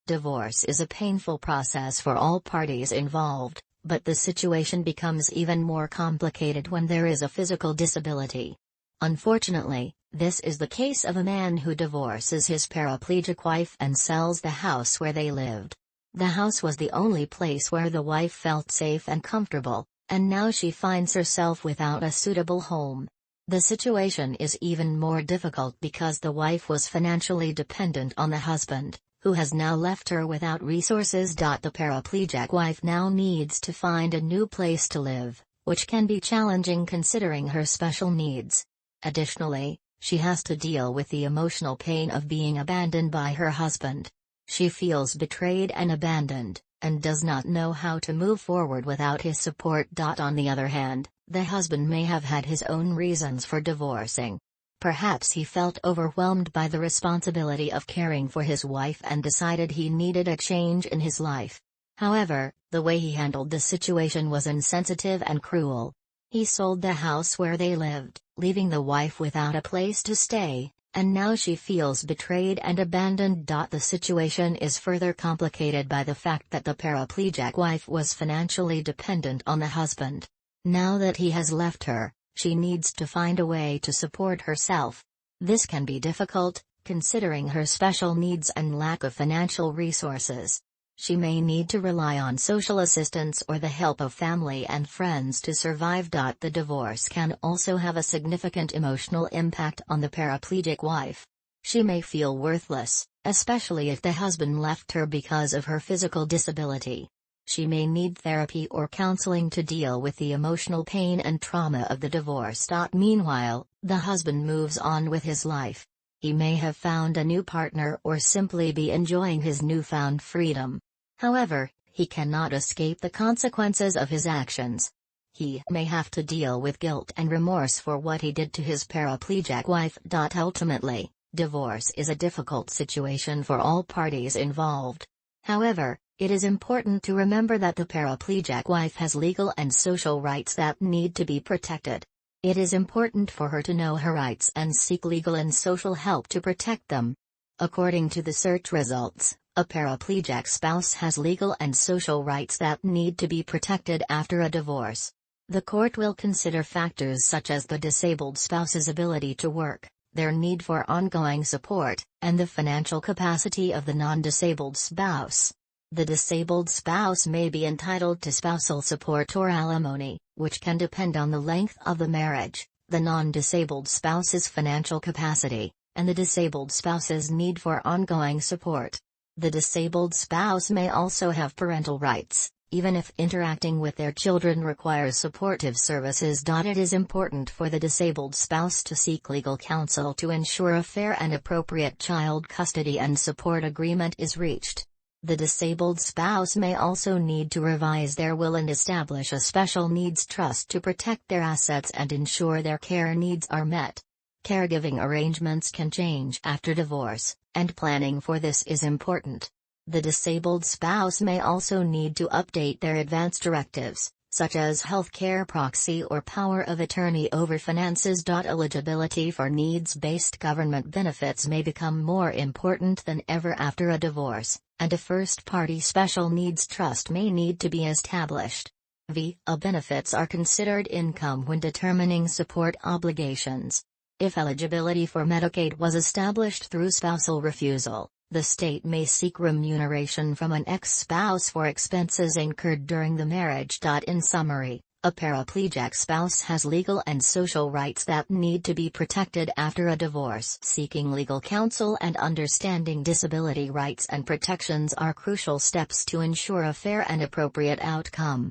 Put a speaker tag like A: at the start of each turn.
A: Divorce is a painful process for all parties involved, but the situation becomes even more complicated when there is a physical disability. Unfortunately, this is the case of a man who divorces his paraplegic wife and sells the house where they lived. The house was the only place where the wife felt safe and comfortable, and now she finds herself without a suitable home. The situation is even more difficult because the wife was financially dependent on the husband, who has now left her without resources. The paraplegic wife now needs to find a new place to live, which can be challenging considering her special needs. Additionally, she has to deal with the emotional pain of being abandoned by her husband. She feels betrayed and abandoned, and does not know how to move forward without his support. On the other hand, the husband may have had his own reasons for divorcing. Perhaps he felt overwhelmed by the responsibility of caring for his wife and decided he needed a change in his life. However, the way he handled the situation was insensitive and cruel. He sold the house where they lived, leaving the wife without a place to stay, and now she feels betrayed and abandoned. The situation is further complicated by the fact that the paraplegic wife was financially dependent on the husband. Now that he has left her, she needs to find a way to support herself. This can be difficult, considering her special needs and lack of financial resources. She may need to rely on social assistance or the help of family and friends to survive. The divorce can also have a significant emotional impact on the paraplegic wife. She may feel worthless, especially if the husband left her because of her physical disability. She may need therapy or counseling to deal with the emotional pain and trauma of the divorce. Meanwhile, the husband moves on with his life. He may have found a new partner or simply be enjoying his newfound freedom. However, he cannot escape the consequences of his actions. He may have to deal with guilt and remorse for what he did to his paraplegic wife. Ultimately, divorce is a difficult situation for all parties involved. However, it is important to remember that the paraplegic wife has legal and social rights that need to be protected. It is important for her to know her rights and seek legal and social help to protect them. According to the search results, a paraplegic spouse has legal and social rights that need to be protected after a divorce. The court will consider factors such as the disabled spouse's ability to work, their need for ongoing support, and the financial capacity of the non-disabled spouse. The disabled spouse may be entitled to spousal support or alimony, which can depend on the length of the marriage, the non-disabled spouse's financial capacity, and the disabled spouse's need for ongoing support. The disabled spouse may also have parental rights, even if interacting with their children requires supportive services. It is important for the disabled spouse to seek legal counsel to ensure a fair and appropriate child custody and support agreement is reached. The disabled spouse may also need to revise their will and establish a special needs trust to protect their assets and ensure their care needs are met. Caregiving arrangements can change after divorce, and planning for this is important. The disabled spouse may also need to update their advance directives, such as healthcare proxy or power of attorney over finances. Eligibility for needs-based government benefits may become more important than ever after a divorce, and a first-party special needs trust may need to be established. VA benefits are considered income when determining support obligations. If eligibility for Medicaid was established through spousal refusal, the state may seek remuneration from an ex-spouse for expenses incurred during the marriage. In summary, a paraplegic spouse has legal and social rights that need to be protected after a divorce. Seeking legal counsel and understanding disability rights and protections are crucial steps to ensure a fair and appropriate outcome.